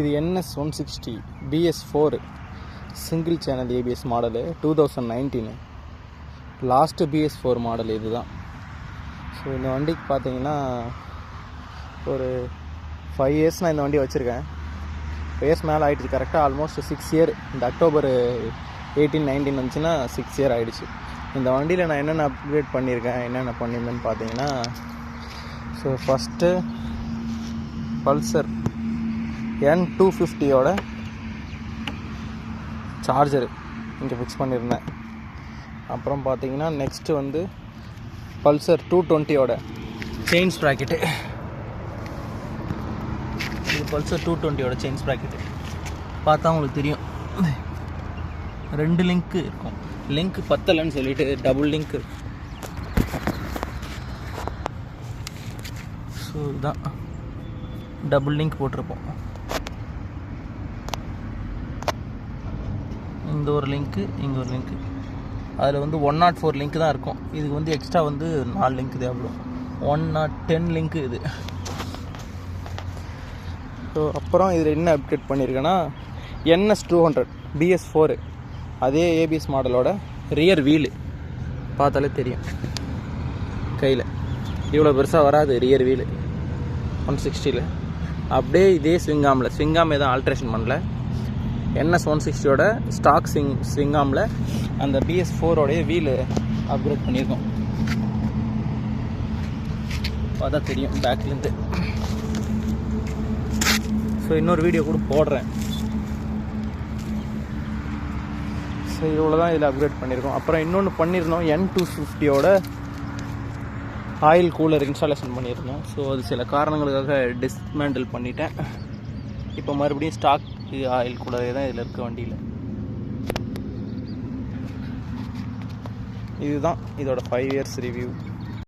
இது NS 160 BS4 single channel ABS model 2019 last BS4 model இது தான். ஸோ இந்த வண்டிக்கு பார்த்தீங்கன்னா ஒரு 5 இயர்ஸ் நான் இந்த வண்டி வச்சுருக்கேன். 5 இயர்ஸ் மேலே ஆகிடுச்சு. கரெக்டாக ஆல்மோஸ்ட் 6 இயர். இந்த அக்டோபர் 18-19 வந்துச்சுன்னா 6 இயர் ஆகிடுச்சு. இந்த வண்டியில் நான் என்னென்ன அப்கிரேட் பண்ணியிருக்கேன், என்னென்ன பண்ணியிருந்தேன்னு பார்த்தீங்கன்னா, ஸோ ஃபஸ்ட்டு பல்சர் N250யோட சார்ஜரு இங்கே ஃபிக்ஸ் பண்ணியிருந்தேன். அப்புறம் பார்த்தீங்கன்னா நெக்ஸ்ட்டு வந்து பல்சர் 220யோட செயின் ஸ்ப்ராக்கெட்டு. இது பல்சர் 220யோட செயின் ஸ்ப்ராக்கெட்டு பார்த்தா உங்களுக்கு தெரியும். 2 லிங்க்கு இருக்கும். லிங்க் பத்தலைன்னு சொல்லிட்டு டபுள் லிங்க். ஸோ இதுதான் டபுள் லிங்க் போட்டிருப்போம். இந்த ஒரு லிங்க்கு, இங்கே ஒரு லிங்க்கு. அதில் வந்து 104 லிங்க் தான் இருக்கும். இதுக்கு வந்து எக்ஸ்ட்ரா வந்து 4 லிங்க் தேவைப்படும். 110 லிங்க்கு இது. ஸோ அப்புறம் இதில் என்ன அப்டேட் பண்ணியிருக்கேன்னா, NS 200 BS4 அதே ABS மாடலோட ரியர் வீலு பார்த்தாலே தெரியும். கையில் இவ்வளோ பெருசாக வராது ரியர் வீலு 160ல். அப்படியே இதே ஸ்விங்காம் எதுவும் ஆல்ட்ரேஷன் பண்ணல. NS 160யோட ஸ்டாக் ஸ்விங்காமில் அந்த BS4ோடைய வீலு அப்கிரேட் பண்ணியிருக்கோம். பார்த்தா தெரியும் பேக்லேருந்து. ஸோ இன்னொரு வீடியோ கூட போடுறேன். ஸோ இவ்வளோ தான் இதில் அப்கிரேட் பண்ணியிருக்கோம். அப்புறம் இன்னொன்று பண்ணியிருந்தோம், N250யோட ஆயில் கூலர் இன்ஸ்டாலேஷன் பண்ணியிருந்தோம். ஸோ அது சில காரணங்களுக்காக டிஸ்மேண்டில் பண்ணிட்டேன். இப்போ மறுபடியும் ஸ்டாக் ஆயில் கூலரே தான் இதில் இருக்க வண்டியில். இதுதான் இதோட 5 இயர்ஸ் ரிவ்யூ.